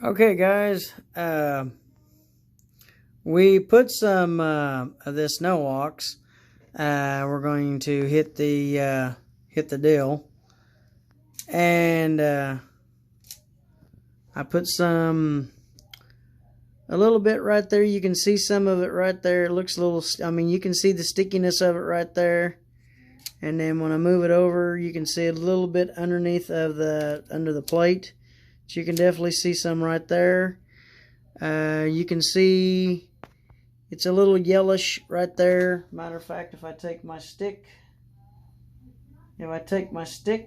Okay, guys, we put some of this no-ox. We're going to hit the dill, and I put a little bit right there. You can see some of it right there. It looks a little, I mean, you can see the stickiness of it right there. And then when I move it over, you can see a little bit underneath of under the plate. So you can definitely see some right there. You can see it's a little yellowish right there. Matter of fact, if I take my stick, if I take my stick,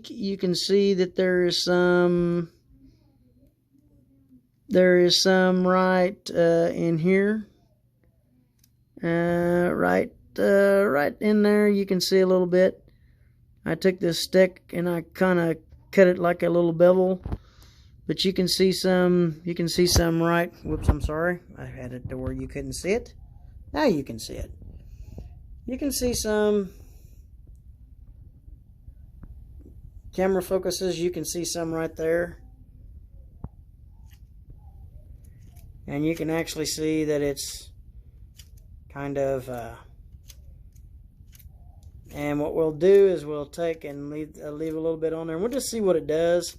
you can see that there is some right in here. Right in there, you can see a little bit. I took this stick and I kind of cut it like a little bevel, but you can see some right. Whoops, I'm sorry. I had it to where you couldn't see it. Now you can see it. You can see some. Camera focuses. You can see some right there, and you can actually see that it's kind of. And what we'll do is we'll take and leave a little bit on there, and we'll just see what it does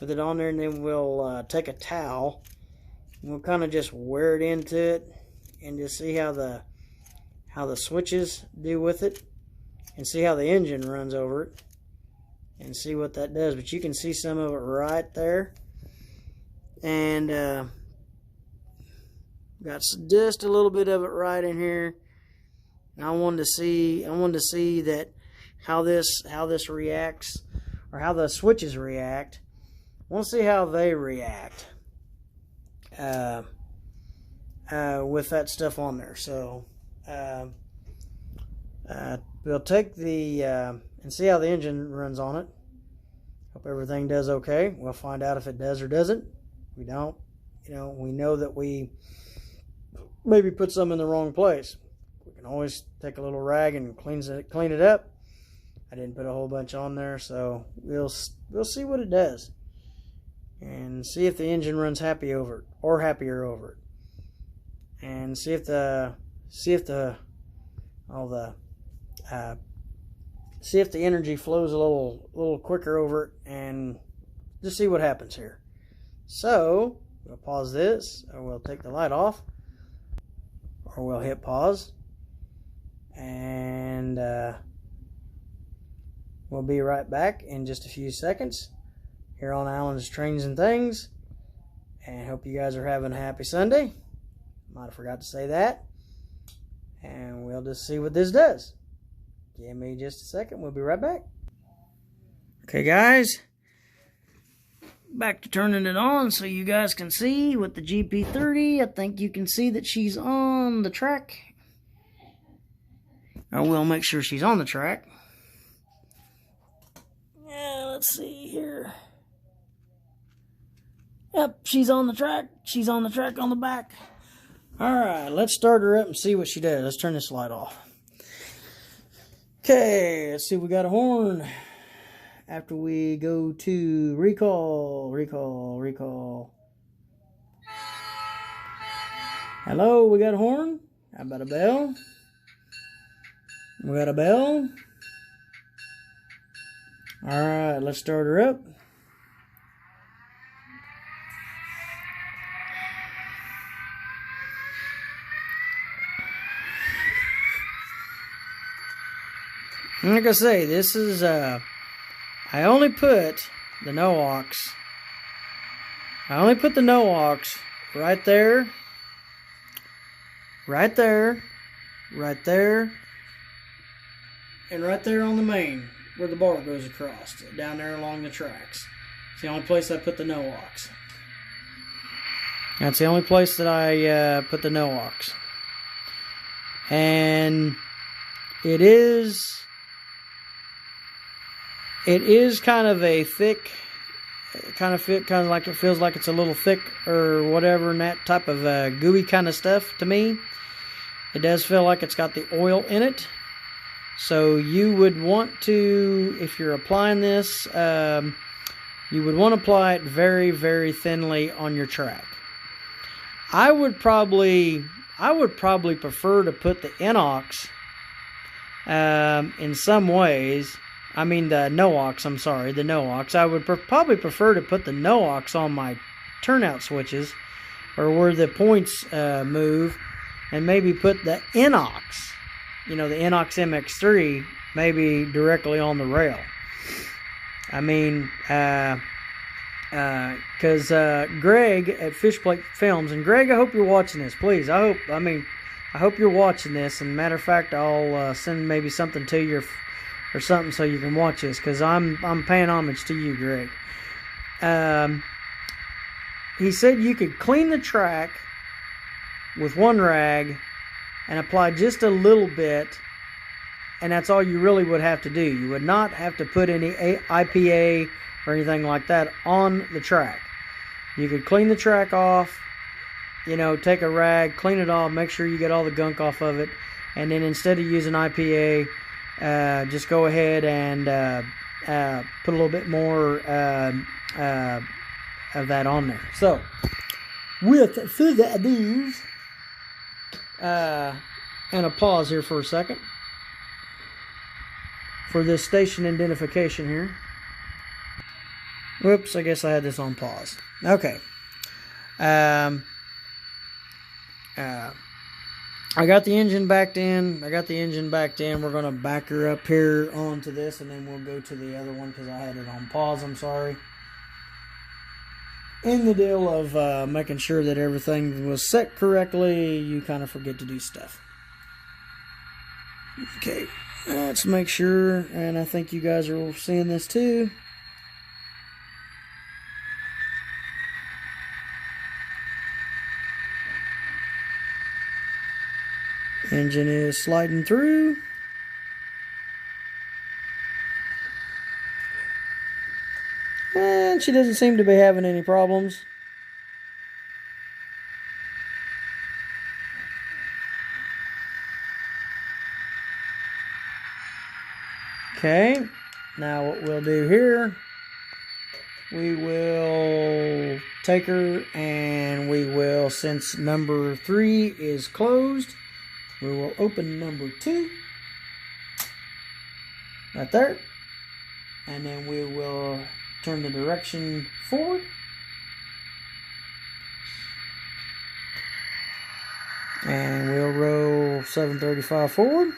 with it on there, and then we'll take a towel and we'll kind of just wear it into it and just see how the switches do with it, and see how the engine runs over it, and see what that does. But you can see some of it right there, and got just a little bit of it right in here. And I wanted to see that how this reacts, or how the switches react. I want to see how they react with that stuff on there. So we'll take the and see how the engine runs on it. Hope everything does okay. We'll find out if it does or doesn't. If we don't, we know that we maybe put some in the wrong place. We can always take a little rag and clean it up. I didn't put a whole bunch on there, so we'll see what it does, and see if the engine runs happy over it or happier over it, and see if the energy flows a little quicker over it, and just see what happens here. So we'll pause this, or we'll take the light off, or we'll hit pause, and we'll be right back in just a few seconds here on Alan's Trains and Things. And hope you guys are having a happy Sunday. Might have forgot to say that. And we'll just see what this does. Give me just a second. We'll be right back. Okay, guys. Back to turning it on so you guys can see with the GP30. I think you can see that she's on the track. I will make sure she's on the track. Yeah, let's see here. Yep, she's on the track. She's on the track on the back. Alright, let's start her up and see what she does. Let's turn this light off. Okay, let's see if we got a horn. After we go to recall. Hello, we got a horn. How about a bell? We got a bell. Alright, let's start her up. Like I say, this is I only put the no-ox. I only put the no-ox right there, right there, right there, and right there on the main where the bar goes across, down there along the tracks. It's the only place I put the no-ox. That's the only place that I put the no-ox. And it is kind of a thick, kind of like it feels like it's a little thick or whatever, and that type of gooey kind of stuff to me. It does feel like it's got the oil in it. So you would want to, if you're applying this, you would want to apply it very, very thinly on your track. I would probably prefer to put the NO-OX in some ways. I mean the NO-OX, I'm sorry, the NO-OX. I would probably prefer to put the NO-OX on my turnout switches, or where the points move, and maybe put the NO-OX, you know, the NO-OX MX3, maybe directly on the rail. I mean, because Greg at Fishplate Films, and Greg, I hope you're watching this, please. I hope you're watching this, and matter of fact, I'll send maybe something to you or something so you can watch this, because I'm paying homage to you, Greg. He said you could clean the track with one rag and apply just a little bit, and that's all you really would have to do. You would not have to put any IPA or anything like that on the track. You could clean the track off, you know, take a rag, clean it off, make sure you get all the gunk off of it, and then instead of using IPA, just go ahead and put a little bit more of that on there. So, with further ado, and a pause here for a second for this station identification here. Whoops, I guess I had this on pause. Okay. I got the engine backed in. We're going to back her up here onto this, and then we'll go to the other one because I had it on pause. I'm sorry. In the deal of making sure that everything was set correctly, you kind of forget to do stuff. Okay, let's make sure, and I think you guys are seeing this too. Engine is sliding through. And she doesn't seem to be having any problems. Okay, now what we'll do here, we will take her and we will, since number 3 is closed, we will open number 2 right there, and then we will turn the direction forward, and we'll roll 735 forward.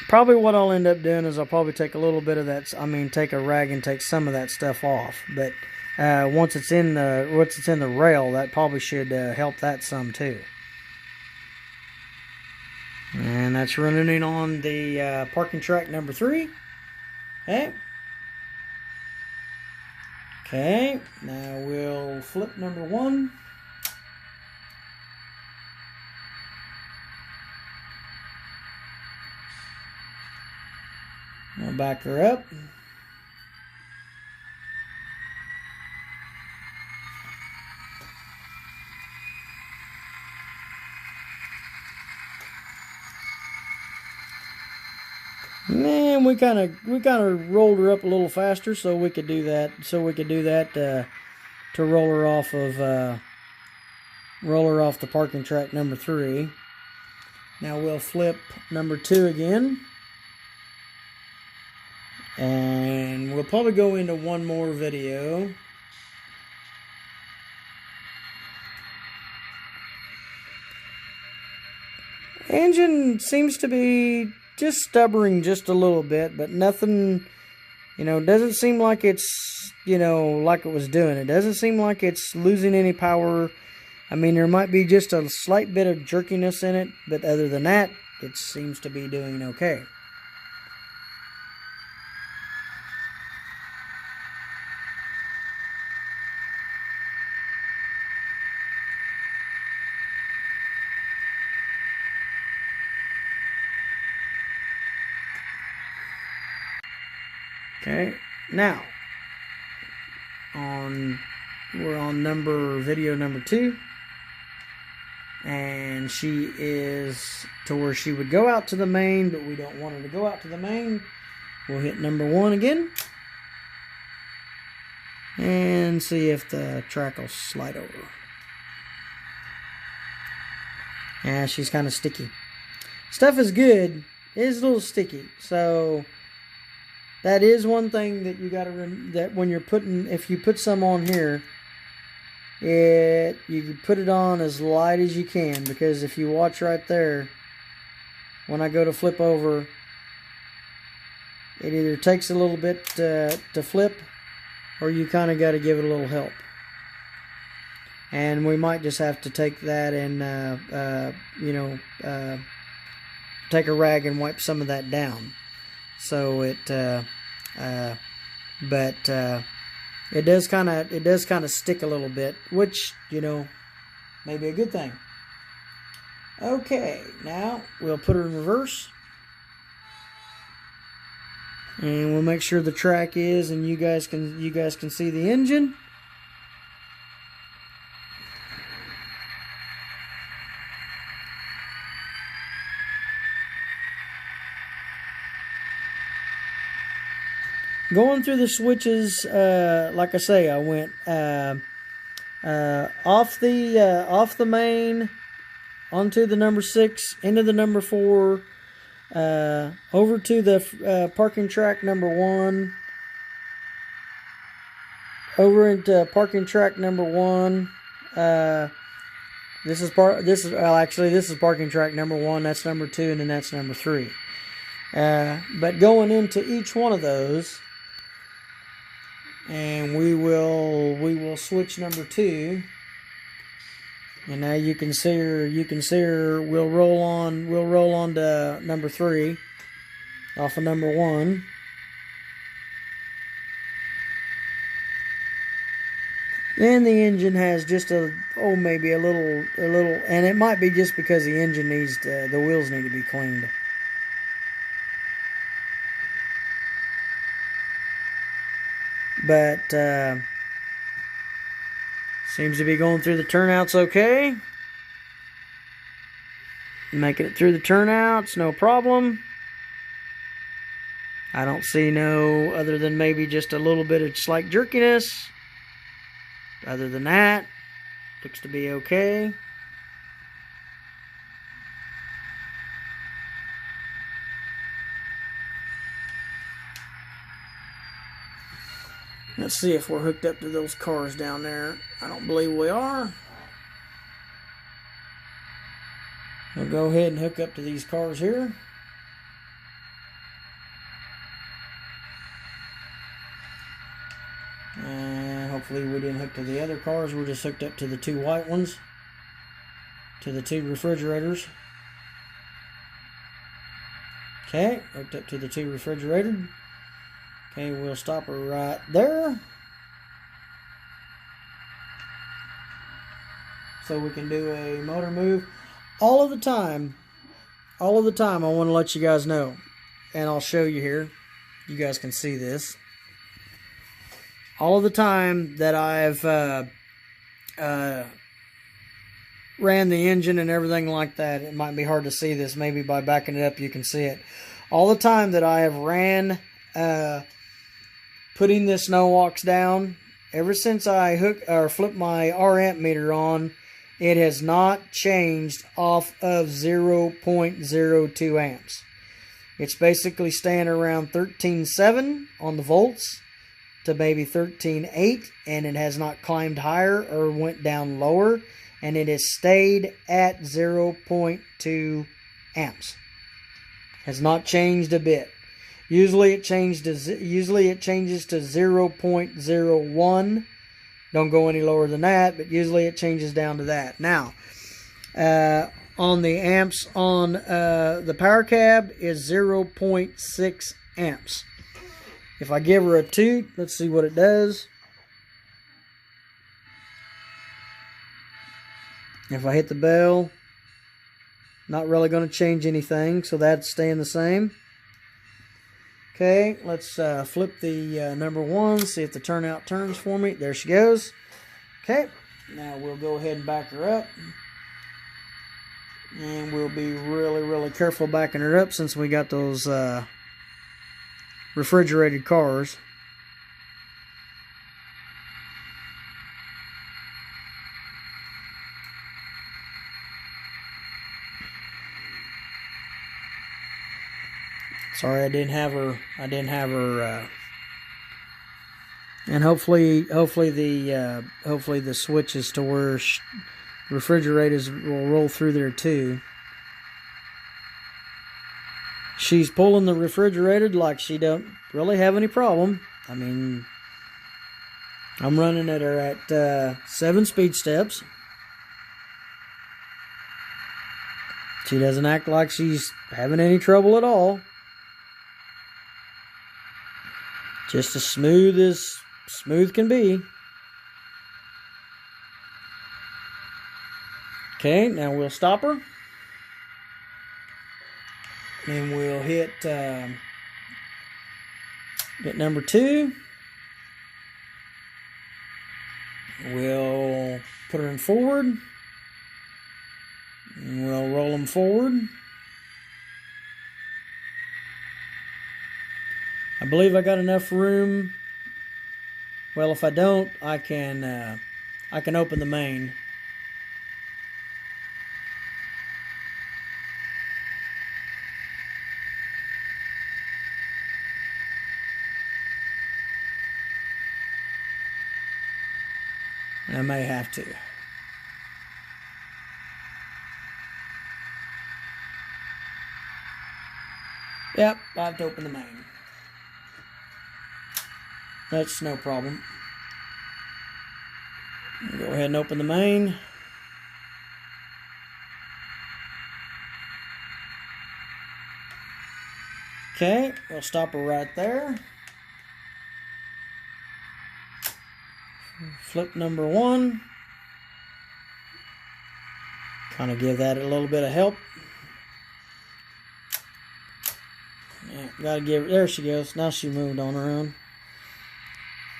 Probably what I'll end up doing is I'll probably take a little bit of that, take a rag and take some of that stuff off. But once it's in the rail, that probably should help that some too. And that's running on the parking track number 3. Okay. Okay, now we'll flip number 1. I'll back her up. And we kind of rolled her up a little faster, so we could do that. To roll her off the parking track number 3. Now we'll flip number 2 again. And we'll probably go into one more video. Engine seems to be just stubborn just a little bit, but nothing, doesn't seem like it's, like it was doing. It doesn't seem like it's losing any power. I mean, there might be just a slight bit of jerkiness in it, but other than that, it seems to be doing okay. Okay, now we're on video number 2, and she is to where she would go out to the main, but we don't want her to go out to the main. We'll hit number 1 again and see if the track will slide over. Yeah, she's kind of sticky. Stuff is good. It is a little sticky, so that is one thing that you got to that when you're putting, if you put some on here, you put it on as light as you can, because if you watch right there, when I go to flip over, it either takes a little bit to flip, or you kind of got to give it a little help. And we might just have to take that and take a rag and wipe some of that down. So it does kind of stick a little bit, which, may be a good thing. Okay, now we'll put her in reverse, and we'll make sure the track is, and you guys can see the engine. Going through the switches, like I say, I went off the main, onto the number 6, into the number 4, over to the parking track number 1, over into parking track number 1. This is parking track number 1. That's number 2, and then that's number 3. But going into each one of those. And we will switch number 2, and now you can see her. We'll roll on to number 3 off of number 1. And the engine has just maybe a little, and it might be just because the engine the wheels need to be cleaned. But seems to be going through the turnouts okay. Making it through the turnouts, no problem. I don't see other than maybe just a little bit of slight jerkiness. Other than that, looks to be okay. Let's see if we're hooked up to those cars down there. I don't believe we are. We'll go ahead and hook up to these cars here. And hopefully we didn't hook to the other cars. We're just hooked up to the 2 white ones, to the 2 refrigerators. Okay, hooked up to the 2 refrigerated. Okay, we'll stop her right there, so we can do a motor move. All of the time I want to let you guys know, and I'll show you here. You guys can see this. All of the time that I've ran the engine and everything like that, it might be hard to see this. Maybe by backing it up you can see it. All the time that I have ran putting this no-ox down, ever since I flip my R-amp meter on, it has not changed off of 0.02 amps. It's basically staying around 13.7 on the volts to maybe 13.8, and it has not climbed higher or went down lower, and it has stayed at 0.2 amps. Has not changed a bit. Usually it changes to 0.01. Don't go any lower than that, but usually it changes down to that. Now, on the amps on the power cab is 0.6 amps. If I give her a toot, let's see what it does. If I hit the bell, not really going to change anything, so that's staying the same. Okay, let's flip the number 1, see if the turnout turns for me. There she goes. Okay, now we'll go ahead and back her up. And we'll be really, really careful backing her up since we got those refrigerated cars. Sorry, I didn't have her. And hopefully the switches to where refrigerators will roll through there too. She's pulling the refrigerator like she don't really have any problem. I mean, I'm running at her at 7 speed steps. She doesn't act like she's having any trouble at all. Just as smooth can be. Okay, now we'll stop her. And we'll hit number 2. We'll put her in forward. And we'll roll them forward. I believe I got enough room. Well, if I don't, I can open the main. I may have to. Yep, I have to open the main. That's no problem. Go ahead and open the main. Okay, we'll stop her right there. Flip number 1. Kind of give that a little bit of help. Yeah, gotta give her, there she goes. Now she moved on her own.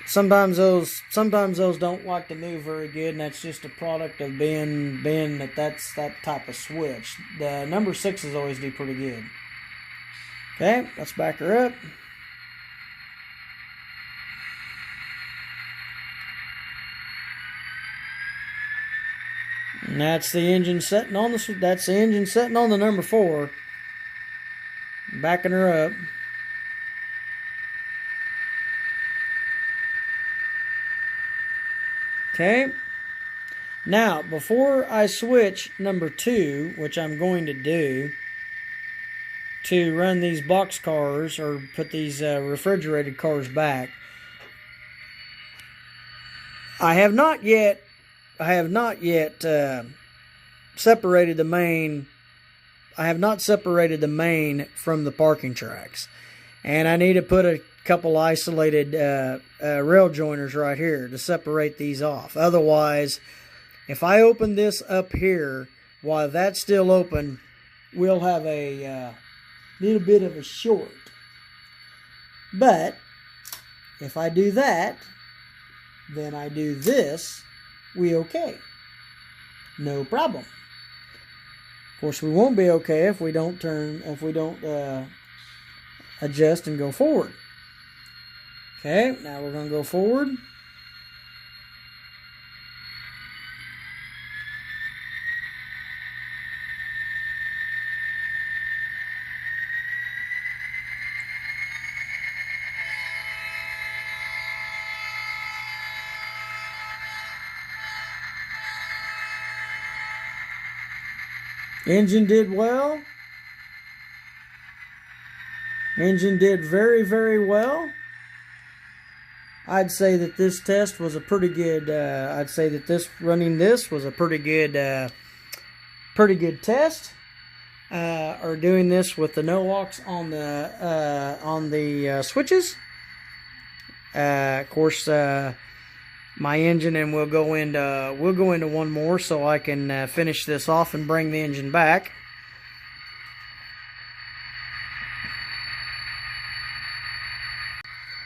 Sometimes those don't like to move very good, and that's just a product of being that's that type of switch. The number 6s always do pretty good. Okay, let's back her up. And that's the engine setting on the number 4. Backing her up. Okay. Now, before I switch number 2, which I'm going to do to run these box cars or put these refrigerated cars back, I have not yet separated the main. I have not separated the main from the parking tracks, and I need to put a couple isolated rail joiners right here to separate these off. Otherwise, if I open this up here while that's still open, we'll have a little bit of a short. But if I do that, then I do this, we okay. No problem. Of course, we won't be okay if we don't adjust and go forward. Okay, now we're going to go forward. Engine did well. Engine did very, very well. I'd say that this test was a pretty good. I'd say that running this was a pretty good test. Or doing this with the no-aux on the switches. Of course, my engine, and we'll go into one more so I can finish this off and bring the engine back.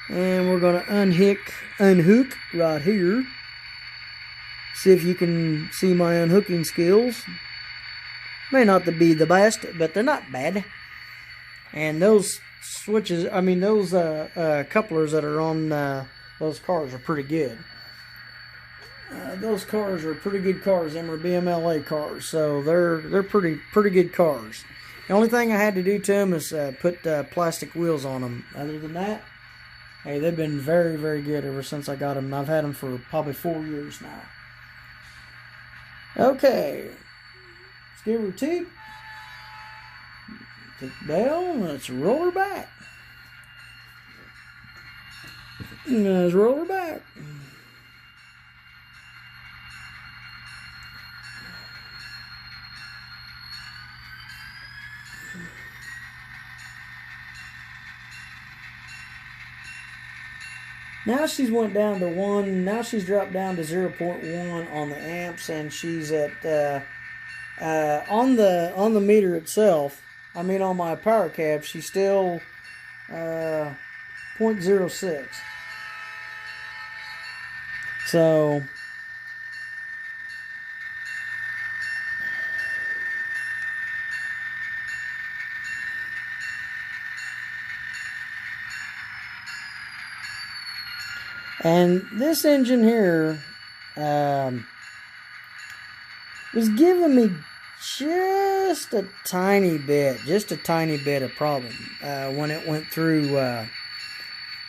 And we're going to unhook right here. See if you can see my unhooking skills. May not be the best, but they're not bad. And those switches, I mean those couplers that are on those cars are pretty good. Those cars are pretty good cars. Them are BMLA cars, so they're pretty good cars. The only thing I had to do to them is put plastic wheels on them. Other than that, hey, they've been very, very good ever since I got them. I've had them for probably 4 years now. Okay, let's give her a tip. Take the bell, let's roll her back. Let's roll her back. Now she's went down to 1. Now she's dropped down to 0.1 on the amps, and she's at on the meter itself. I mean, on my power cap, she's still 0.06. So and this engine here was giving me just a tiny bit of problem when it went through,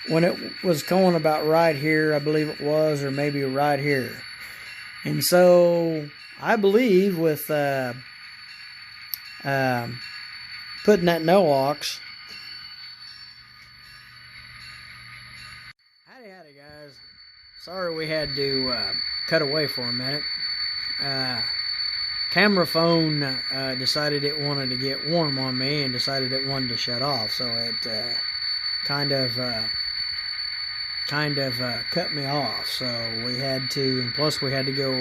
when it was going about right here, I believe it was, or maybe right here. And so I believe with putting that no-ox. Howdy guys. Sorry we had to cut away for a minute. Camera phone decided it wanted to get warm on me and decided it wanted to shut off, so it kind of cut me off. So we had to, and plus we had to go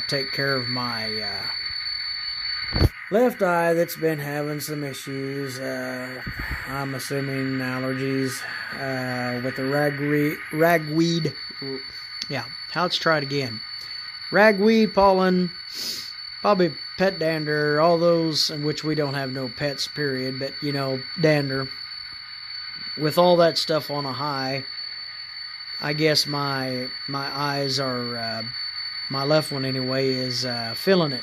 take care of my left eye that's been having some issues. I'm assuming allergies with the ragweed. Yeah, let's try it again. Ragweed, pollen, probably pet dander, all those, in which we don't have no pets, period, but, you know, dander. With all that stuff on a high, I guess my eyes are, my left one anyway, is feeling it.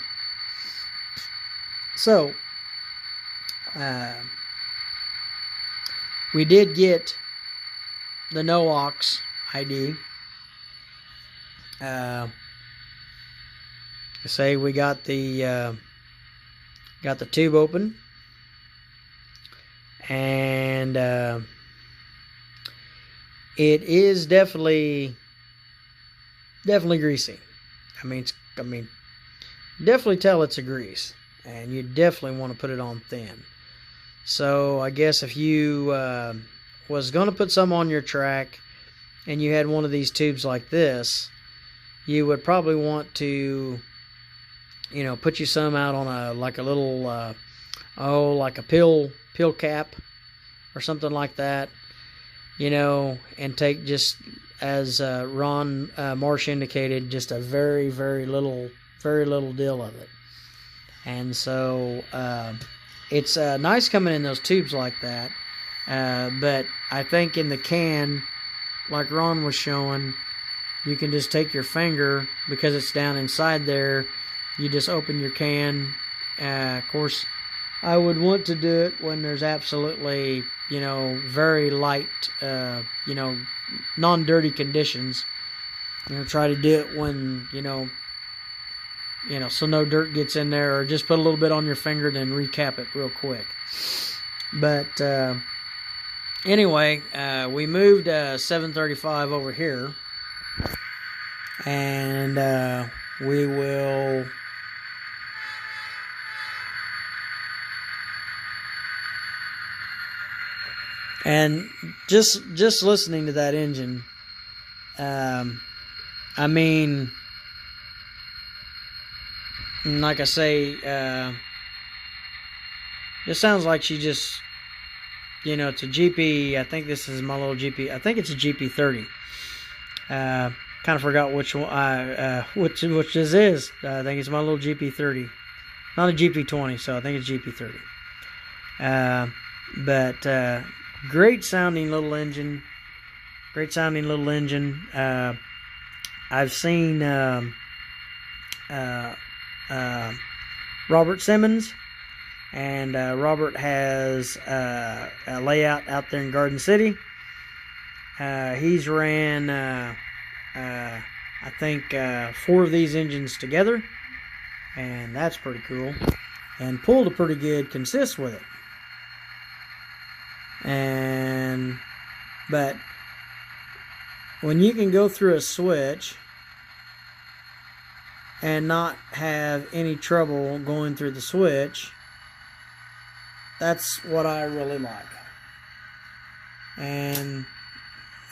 So, we did get the no-OX-ID. Say we got the tube open, and it is definitely greasy. I mean, definitely tell it's a grease, and you definitely want to put it on thin. So I guess if you was going to put some on your track, and you had one of these tubes like this, you would probably want to, you know, put you some out on a little like a pill cap or something like that, you know, and take, just as Ron Marsh indicated, just a very little deal of it. And so it's nice coming in those tubes like that, but I think in the can, like Ron was showing, you can just take your finger, because it's down inside there, you just open your can. Of course, I would want to do it when there's absolutely, you know, very light, you know, non-dirty conditions. You know, try to do it when, you know, so no dirt gets in there, or just put a little bit on your finger, then recap it real quick. But anyway, we moved 735 over here, and we will and just listening to that engine, I mean, like I say, it sounds like she just you know, it's a GP. I think this is my little GP. I think it's a GP30. Kind of forgot which one, which this is. I think it's my little GP30, not a GP20. So I think it's GP30. But great sounding little engine. Great sounding little engine. I've seen Robert Simmons, and Robert has a layout out there in Garden City. He's ran, I think, 4 of these engines together, and that's pretty cool. And pulled a pretty good consist with it. But when you can go through a switch and not have any trouble going through the switch, that's what I really like. And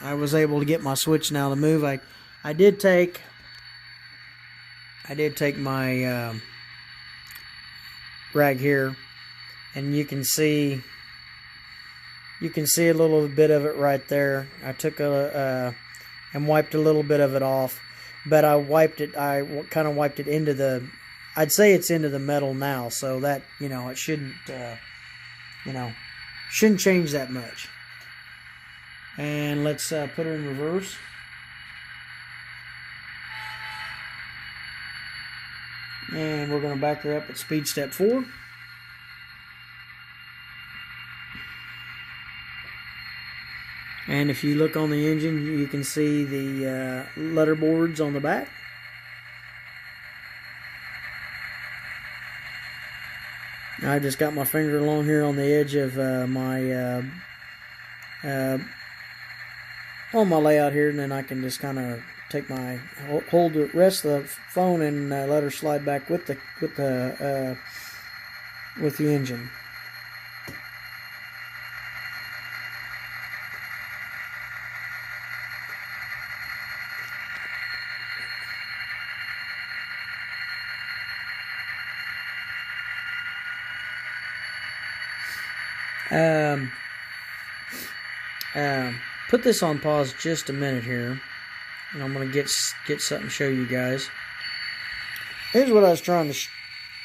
I was able to get my switch now to move. I did take my rag here, and you can see a little bit of it right there. I took and wiped a little bit of it off, but I kind of wiped it into the, I'd say it's into the metal now, so that, you know, it shouldn't change that much. And let's put her in reverse. And we're going to back her up at speed step 4. And if you look on the engine, you can see the letter boards on the back. I just got my finger along here on the edge of my on my layout here, and then I can just kind of take my hold the rest of the phone and let her slide back with the engine. Put this on pause just a minute here, and I'm going to get something to show you guys. Here's what I was trying to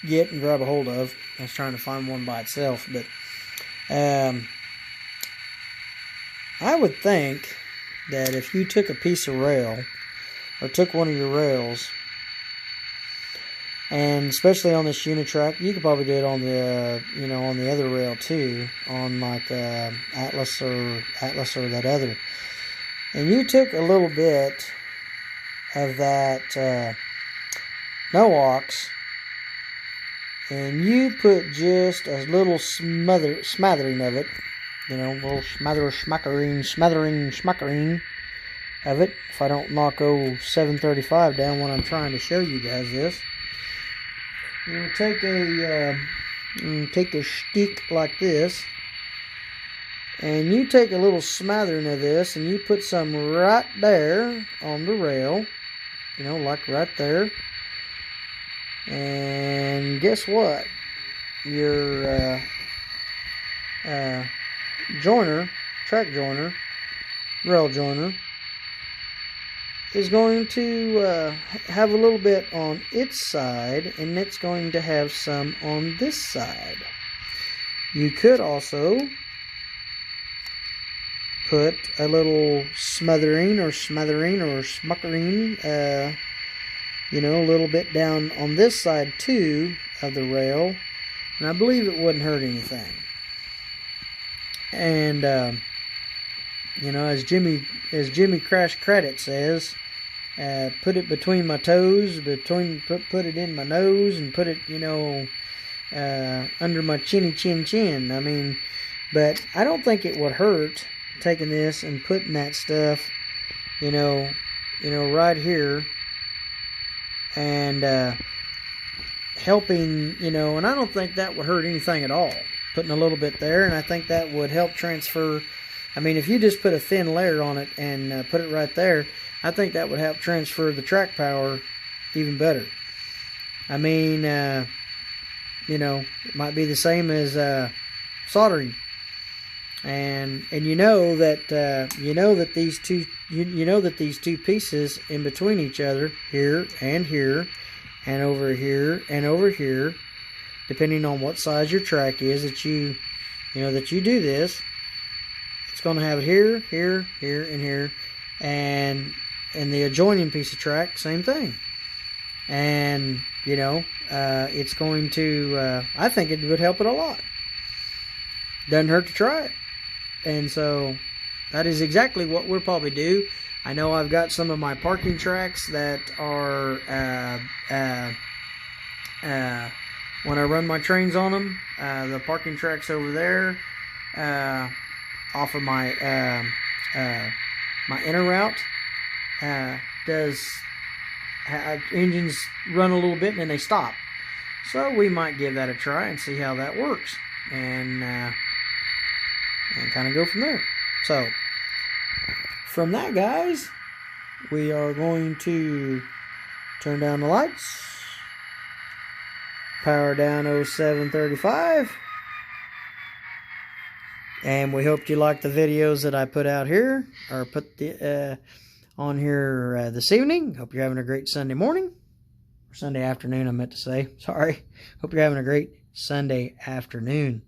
get and grab a hold of. I was trying to find one by itself, but I would think that if you took a piece of rail, or took one of your rails, and especially on this Unitrack, you could probably do it on the, you know, on the other rail too, on like Atlas or that other. And you took a little bit of that no-ox, and you put just a little smattering of it, you know, a little smattering of it. If I don't knock 735 down when I'm trying to show you guys this. You know, take a stick like this, and you take a little smattering of this, and you put some right there on the rail, you know, like right there. And guess what? Your joiner, track joiner, rail joiner, is going to have a little bit on its side, and it's going to have some on this side. You could also put a little smuckering, you know, a little bit down on this side too of the rail, and I believe it wouldn't hurt anything. And you know, as Jimmy Crash Credit says, put it between my toes, put it in my nose, and put it, you know, under my chin. I mean, but I don't think it would hurt taking this and putting that stuff, you know, right here, and helping, you know, and I don't think that would hurt anything at all, putting a little bit there, and I think that would help transfer. I mean, if you just put a thin layer on it and put it right there, I think that would help transfer the track power even better. I mean, you know, it might be the same as soldering. and you know that these two pieces in between each other, here, and over here, and over here, depending on what size your track is that you do this, it's going to have it here, here, and here, and the adjoining piece of track, same thing. And it's going to I think it would help it a lot. Doesn't hurt to try it. And so that is exactly what we'll probably do. I know I've got some of my parking tracks that are when I run my trains on them, the parking tracks over there off of my my inner route engines run a little bit and then they stop. So we might give that a try and see how that works, and kind of go from there. So from that, guys, we are going to turn down the lights, power down 0735, and we hope you like the videos that I put out here, or put on here this evening. Hope you're having a great Sunday morning, or Sunday afternoon, I meant to say. Sorry. Hope you're having a great Sunday afternoon.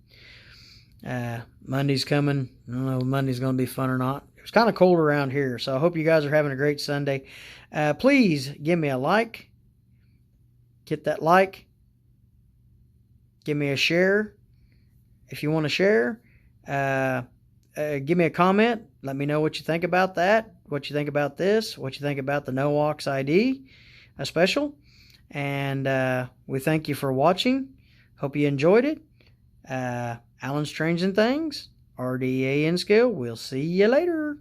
Monday's coming. I don't know if Monday's going to be fun or not. It's kind of cold around here, so I hope you guys are having a great Sunday. Please give me a like. Hit that like. Give me a share if you want to share. Give me a comment. Let me know what you think about that, what you think about this, what you think about the No-OX-ID special. And we thank you for watching. Hope you enjoyed it. Alan's Trains and Things, RDA in Skill. We'll see you later.